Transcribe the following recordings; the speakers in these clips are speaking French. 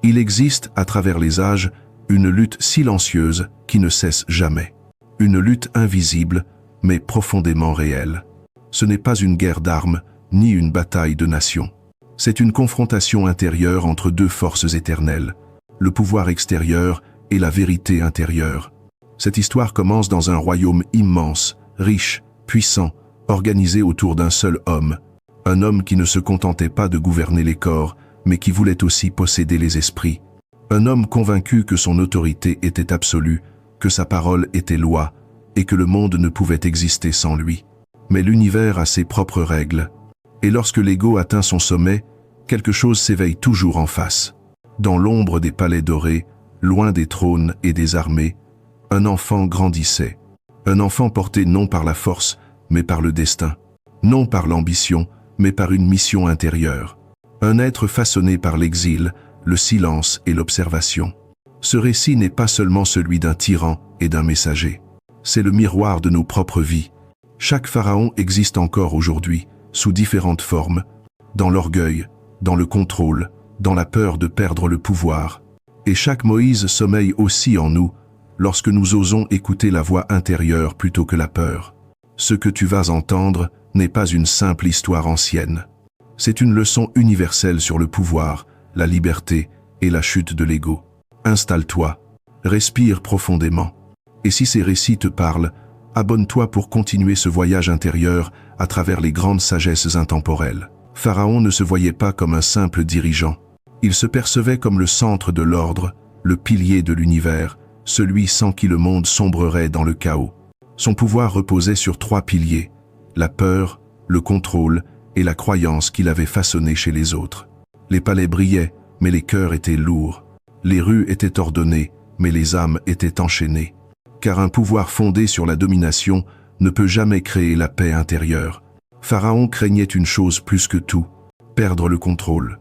Il existe, à travers les âges, une lutte silencieuse qui ne cesse jamais. Une lutte invisible, mais profondément réelle. Ce n'est pas une guerre d'armes, ni une bataille de nations. C'est une confrontation intérieure entre deux forces éternelles, le pouvoir extérieur et la vérité intérieure. Cette histoire commence dans un royaume immense, riche, puissant, organisé autour d'un seul homme. Un homme qui ne se contentait pas de gouverner les corps, mais qui voulait aussi posséder les esprits. Un homme convaincu que son autorité était absolue, que sa parole était loi, et que le monde ne pouvait exister sans lui. Mais l'univers a ses propres règles. Et lorsque l'ego atteint son sommet, quelque chose s'éveille toujours en face. Dans l'ombre des palais dorés, loin des trônes et des armées, un enfant grandissait. Un enfant porté non par la force, mais par le destin. Non par l'ambition, mais par une mission intérieure. Un être façonné par l'exil, le silence et l'observation. Ce récit n'est pas seulement celui d'un tyran et d'un messager. C'est le miroir de nos propres vies. Chaque pharaon existe encore aujourd'hui, sous différentes formes, dans l'orgueil, dans le contrôle, dans la peur de perdre le pouvoir. Et chaque Moïse sommeille aussi en nous, lorsque nous osons écouter la voix intérieure plutôt que la peur. Ce que tu vas entendre n'est pas une simple histoire ancienne. C'est une leçon universelle sur le pouvoir, la liberté et la chute de l'ego. Installe-toi, respire profondément. Et si ces récits te parlent, abonne-toi pour continuer ce voyage intérieur à travers les grandes sagesses intemporelles. Pharaon ne se voyait pas comme un simple dirigeant. Il se percevait comme le centre de l'ordre, le pilier de l'univers, celui sans qui le monde sombrerait dans le chaos. Son pouvoir reposait sur 3 piliers, la peur, le contrôle et la croyance qu'il avait façonnée chez les autres. Les palais brillaient, mais les cœurs étaient lourds. Les rues étaient ordonnées, mais les âmes étaient enchaînées. Car un pouvoir fondé sur la domination ne peut jamais créer la paix intérieure. Pharaon craignait une chose plus que tout, perdre le contrôle.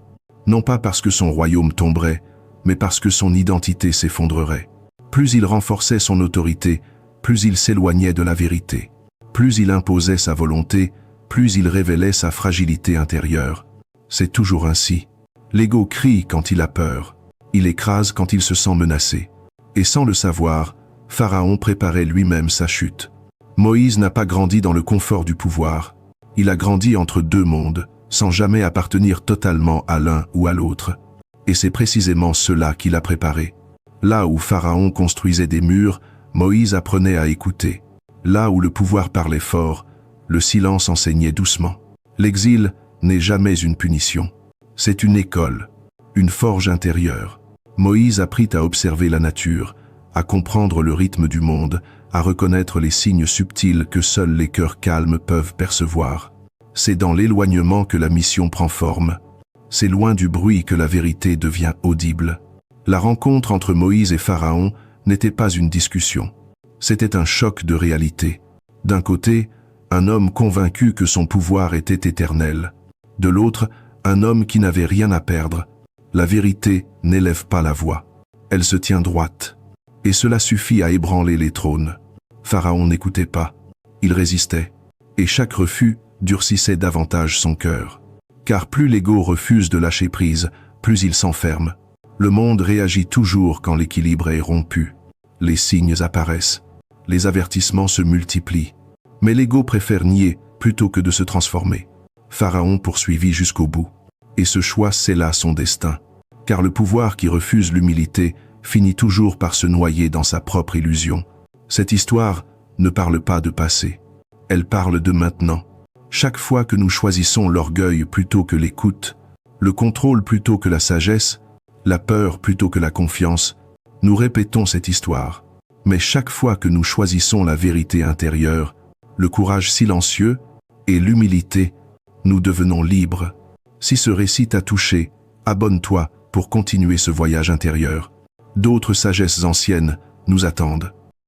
Non pas parce que son royaume tomberait, mais parce que son identité s'effondrerait. Plus il renforçait son autorité, plus il s'éloignait de la vérité. Plus il imposait sa volonté, plus il révélait sa fragilité intérieure. C'est toujours ainsi. L'ego crie quand il a peur. Il écrase quand il se sent menacé. Et sans le savoir, Pharaon préparait lui-même sa chute. Moïse n'a pas grandi dans le confort du pouvoir. Il a grandi entre deux mondes, sans jamais appartenir totalement à l'un ou à l'autre. Et c'est précisément cela qu'il a préparé. Là où Pharaon construisait des murs, Moïse apprenait à écouter. Là où le pouvoir parlait fort, le silence enseignait doucement. L'exil n'est jamais une punition. C'est une école, une forge intérieure. Moïse apprit à observer la nature, à comprendre le rythme du monde, à reconnaître les signes subtils que seuls les cœurs calmes peuvent percevoir. C'est dans l'éloignement que la mission prend forme. C'est loin du bruit que la vérité devient audible. La rencontre entre Moïse et Pharaon n'était pas une discussion. C'était un choc de réalité. D'un côté, un homme convaincu que son pouvoir était éternel. De l'autre, un homme qui n'avait rien à perdre. La vérité n'élève pas la voix. Elle se tient droite. Et cela suffit à ébranler les trônes. Pharaon n'écoutait pas. Il résistait. Et chaque refus durcissait davantage son cœur. Car plus l'ego refuse de lâcher prise, plus il s'enferme. Le monde réagit toujours quand l'équilibre est rompu. Les signes apparaissent. Les avertissements se multiplient. Mais l'ego préfère nier plutôt que de se transformer. Pharaon poursuivit jusqu'au bout. Et ce choix scella son destin. Car le pouvoir qui refuse l'humilité finit toujours par se noyer dans sa propre illusion. Cette histoire ne parle pas de passé. Elle parle de maintenant. Chaque fois que nous choisissons l'orgueil plutôt que l'écoute, le contrôle plutôt que la sagesse, la peur plutôt que la confiance, nous répétons cette histoire. Mais chaque fois que nous choisissons la vérité intérieure, le courage silencieux et l'humilité, nous devenons libres. Si ce récit t'a touché, abonne-toi pour continuer ce voyage intérieur. D'autres sagesses anciennes nous attendent.